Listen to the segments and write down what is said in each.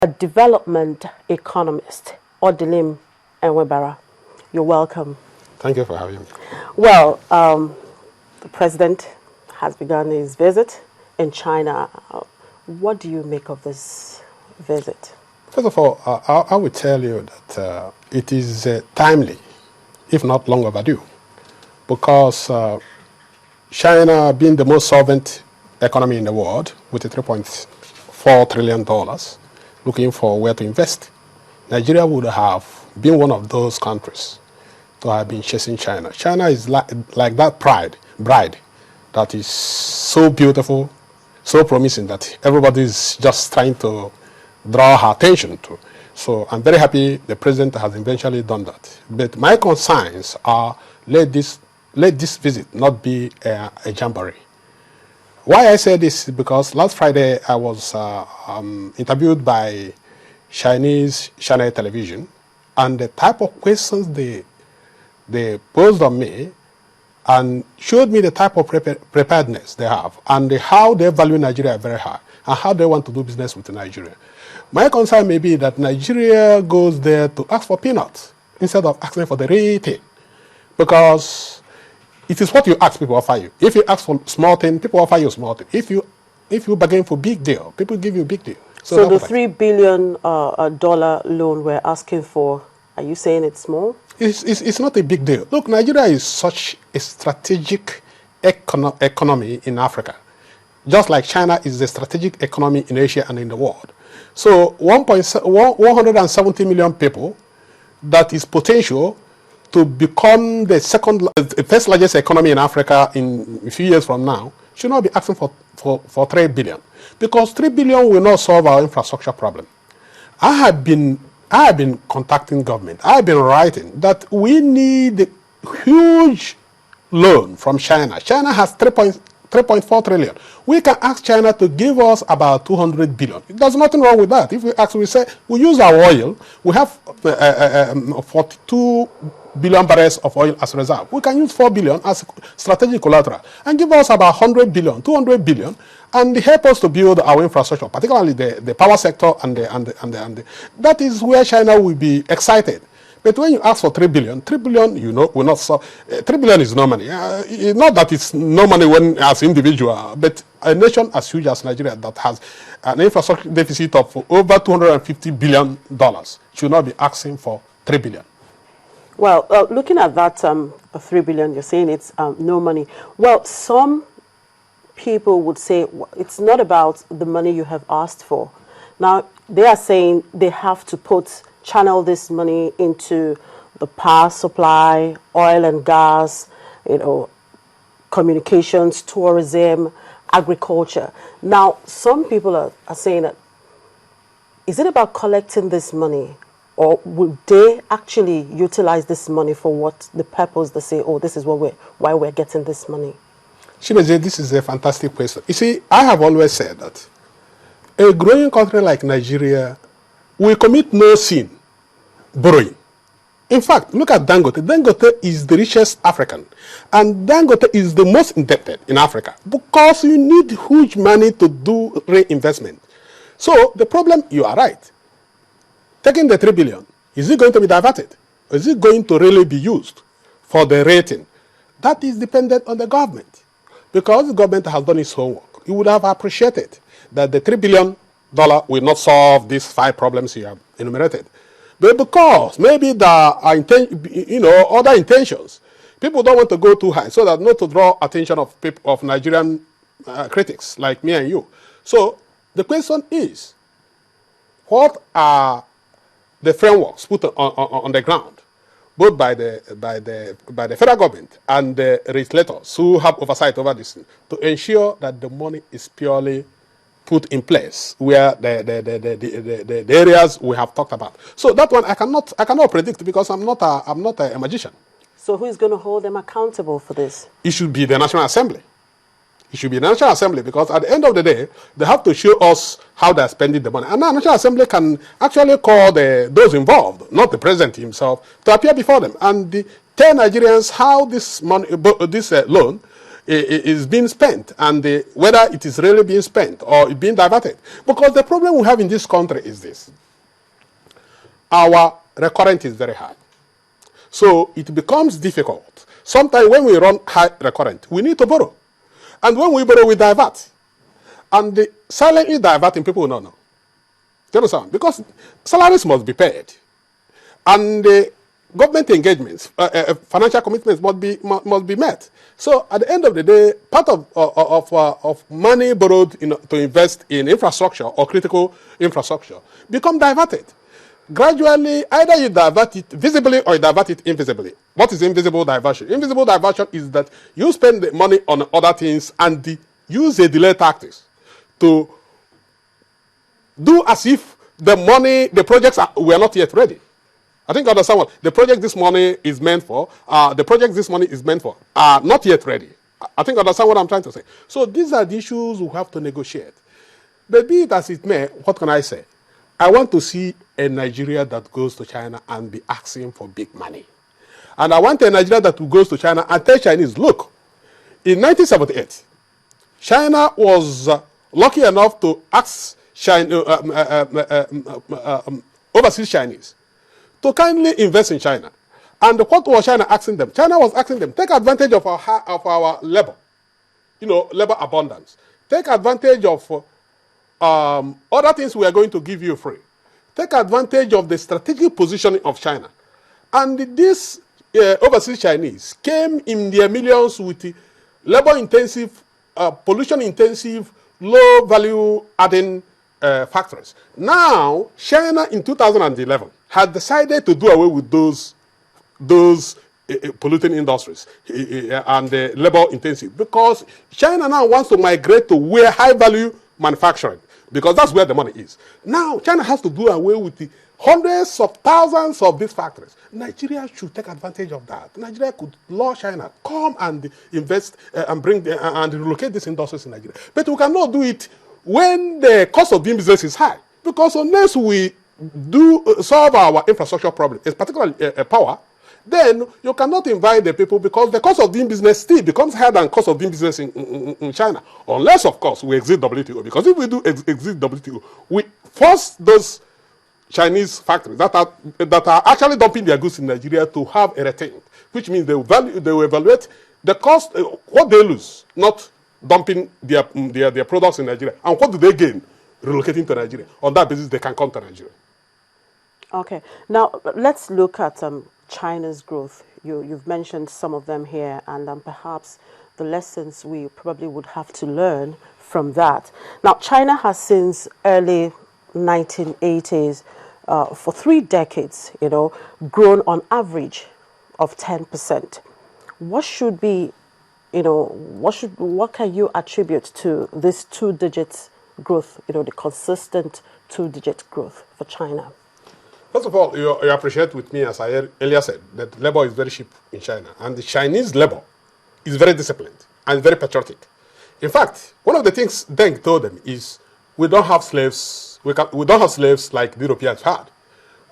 a development economist, Odilim Enwegbara. You're welcome. Thank you for having me. Well, the president has begun his visit in China. What do you make of this visit? First of all, I would tell you that it is timely, if not long overdue, because China, being the most solvent economy in the world, with a $3.4 trillion, looking for where to invest, Nigeria would have been one of those countries to have been chasing China. China is like that bride that is so beautiful, so promising that everybody is just trying to draw her attention to. So I'm very happy the president has eventually done that. But my concerns are, let this visit not be a jamboree. Why I say this is because last Friday I was interviewed by Chinese channel television, and the type of questions they posed on me and showed me the type of preparedness they have and how they value Nigeria very high and how they want to do business with Nigeria. My concern may be that Nigeria goes there to ask for peanuts instead of asking for the real thing, because it is what you ask, people offer you. If you ask for small thing, people offer you small thing. If you bargain for big deal, people give you big deal. So the $3 billion loan we're asking for, are you saying it's small? It's not a big deal. Look, Nigeria is such a strategic economy in Africa, just like China is a strategic economy in Asia and in the world. So 170 million people, that is potential to become the first largest economy in Africa in a few years from now, should not be asking for 3 billion. Because 3 billion will not solve our infrastructure problem. I have been contacting government. I have been writing that we need huge loan from China. China has 3.4 trillion. We can ask China to give us about 200 billion. There's nothing wrong with that. If we actually say, we use our oil, we have 42 billion barrels of oil as reserve. We can use 4 billion as strategic collateral and give us about 100 billion, 200 billion, and help us to build our infrastructure, particularly the power sector and that is where China will be excited. But when you ask for 3 billion, will not solve. 3 billion is no money. Not that it's no money when as individual, but a nation as huge as Nigeria that has an infrastructure deficit of over $250 billion should not be asking for 3 billion. Well, looking at that 3 billion, you're saying it's no money. Well, some people would say it's not about the money you have asked for. Now, they are saying they have to channel this money into the power supply, oil and gas, communications, tourism, agriculture. Now, some people are saying that, is it about collecting this money, or would they actually utilize this money for what the purpose they say, oh, this is why we're getting this money? Shimeji, this is a fantastic question. You see, I have always said that a growing country like Nigeria will commit no sin borrowing. In fact, look at Dangote. Dangote is the richest African, and Dangote is the most indebted in Africa because you need huge money to do reinvestment. So the problem, you are right. Taking the 3 billion, is it going to be diverted? Or is it going to really be used for the rating? That is dependent on the government. Because the government has done its homework, you would have appreciated that the $3 billion will not solve these 5 problems you have enumerated. But because maybe there are other intentions, people don't want to go too high, so that not to draw attention of Nigerian critics like me and you. So the question is, what are the frameworks put on the ground, both by the federal government and the regulators who have oversight over this, to ensure that the money is purely put in place where the areas we have talked about. So that one I cannot predict, because I'm not a magician. So who is going to hold them accountable for this? It should be the National Assembly. It should be the National Assembly, because at the end of the day, they have to show us how they are spending the money. And the National Assembly can actually call those involved, not the president himself, to appear before them and tell Nigerians how this loan is being spent, and whether it is really being spent or being diverted. Because the problem we have in this country is this: our recurrent is very high. So it becomes difficult. Sometimes when we run high recurrent, we need to borrow. And when we borrow, we divert. And silently diverting, people will not know. Do you understand? Because salaries must be paid. And government engagements, financial commitments must be met. So at the end of the day, part of money borrowed to invest in infrastructure or critical infrastructure become diverted. Gradually, either you divert it visibly or you divert it invisibly. What is invisible diversion? Invisible diversion is that you spend the money on other things and use a delay tactics to do as if the projects were not yet ready. I think you understand what the project this money is meant for. The project this money is meant for are not yet ready. I think you understand what I'm trying to say. So these are the issues we have to negotiate. But be it as it may, what can I say? I want to see a Nigeria that goes to China and be asking for big money. And I want a Nigeria that goes to China and tell Chinese, look, in 1978, China was lucky enough to ask overseas Chinese to kindly invest in China. And what was China asking them? China was asking them, take advantage of our labor, labor abundance. Take advantage of other things we are going to give you free. Take advantage of the strategic positioning of China. And these overseas Chinese came in their millions with labor-intensive, pollution-intensive, low-value adding factories. Now, China in 2011 had decided to do away with those polluting industries and labor-intensive, because China now wants to migrate to where high-value manufacturing, because that's where the money is. Now, China has to do away with the hundreds of thousands of these factories. Nigeria should take advantage of that. Nigeria could lure China, come and invest and bring and relocate these industries in Nigeria. But we cannot do it when the cost of doing business is high, because unless we do solve our infrastructure problem, particularly power, then you cannot invite the people, because the cost of doing business still becomes higher than cost of doing business in China. Unless, of course, we exit WTO. Because if we do exit WTO, we force those Chinese factories that are actually dumping their goods in Nigeria to have a return, which means they will evaluate the cost, what they lose, not dumping their products in Nigeria, and what do they gain relocating to Nigeria. On that basis, they can come to Nigeria. Okay. Now, let's look at China's growth. You've mentioned some of them here, and perhaps the lessons we probably would have to learn from that. Now, China has since early 1980s, for 3 decades, grown on average of 10%. What should be, what can you attribute to this 2-digit growth, the consistent 2-digit growth for China? First of all, you appreciate with me, as I earlier said, that labor is very cheap in China. And the Chinese labor is very disciplined and very patriotic. In fact, one of the things Deng told them is, we don't have slaves. We don't have slaves like the Europeans had.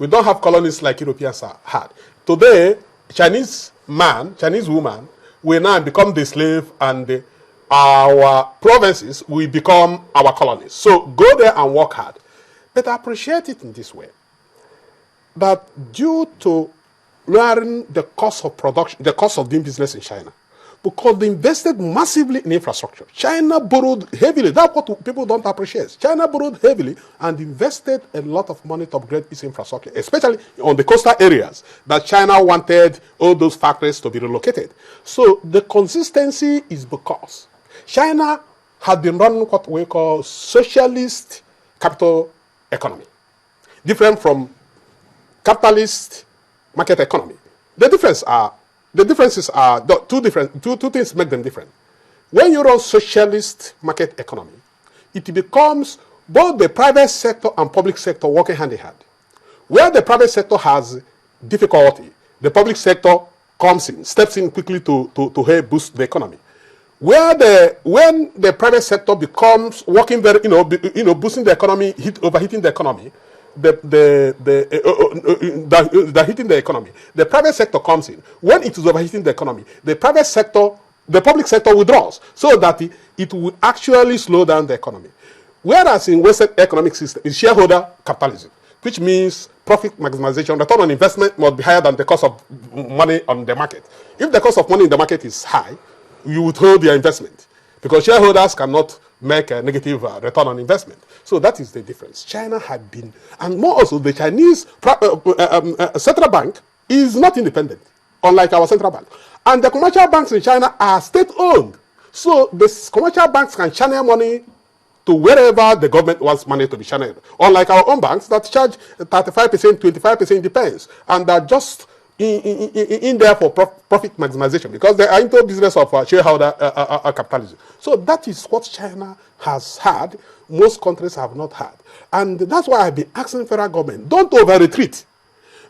We don't have colonies like Europeans had. Today, Chinese man, Chinese woman, will now become the slave, and our provinces will become our colonies. So go there and work hard. But I appreciate it in this way, that due to lowering the cost of production, the cost of doing business in China, because they invested massively in infrastructure. China borrowed heavily. That's what people don't appreciate. China borrowed heavily and invested a lot of money to upgrade its infrastructure, especially on the coastal areas that China wanted all those factories to be relocated. So the consistency is because China had been running what we call socialist capital economy, different from capitalist market economy. The differences are two things make them different. When you run socialist market economy, it becomes both the private sector and public sector working hand in hand. Where the private sector has difficulty, the public sector comes in, steps in quickly to help boost the economy. When the private sector becomes working very, boosting the economy, overheating the economy, hitting the economy, the private sector comes in. When it is overheating the economy, the private sector the public sector withdraws, so that it will actually slow down the economy. Whereas in Western economic system, is shareholder capitalism, which means profit maximization, return on investment must be higher than the cost of money on the market. If the cost of money in the market is high, you withhold your investment, because shareholders cannot make a negative return on investment. So that is the difference. China had been, and more also, the Chinese central bank is not independent, unlike our central bank. And the commercial banks in China are state-owned. So the commercial banks can channel money to wherever the government wants money to be channeled. Unlike our own banks that charge 35%, 25%, depends, and are just in there for profit maximization, because they are into business of shareholder capitalism. So that is what China has had, most countries have not had. And that's why I've been asking federal government, don't over-retreat.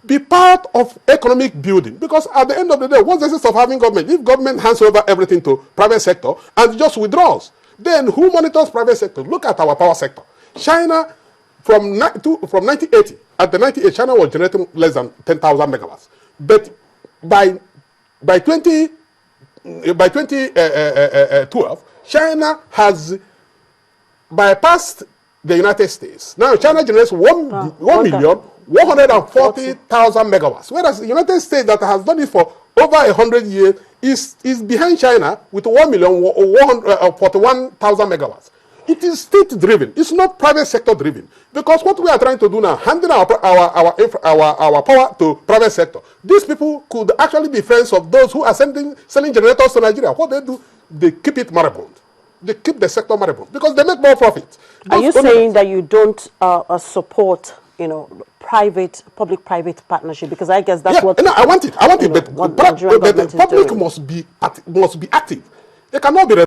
Be part of economic building, because at the end of the day, what's the sense of having government? If government hands over everything to private sector and just withdraws, then who monitors private sector? Look at our power sector. China, from 1980, at the 98, China was generating less than 10,000 megawatts. But by 2012, China has bypassed the United States. Now China generates 1,140,000 megawatts, whereas the United States, that has done it for over 100 years, is behind China with 1,141,000 megawatts. It is state-driven. It's not private sector-driven. Because what we are trying to do now, handing our power to private sector, these people could actually be friends of those who are selling generators to Nigeria. What they do, they keep it moribund. They keep the sector moribund because they make more profit. Are you saying that you don't support, public-private partnership? Because I guess that's what. No, I want it. I want it, but the public must be active. They cannot be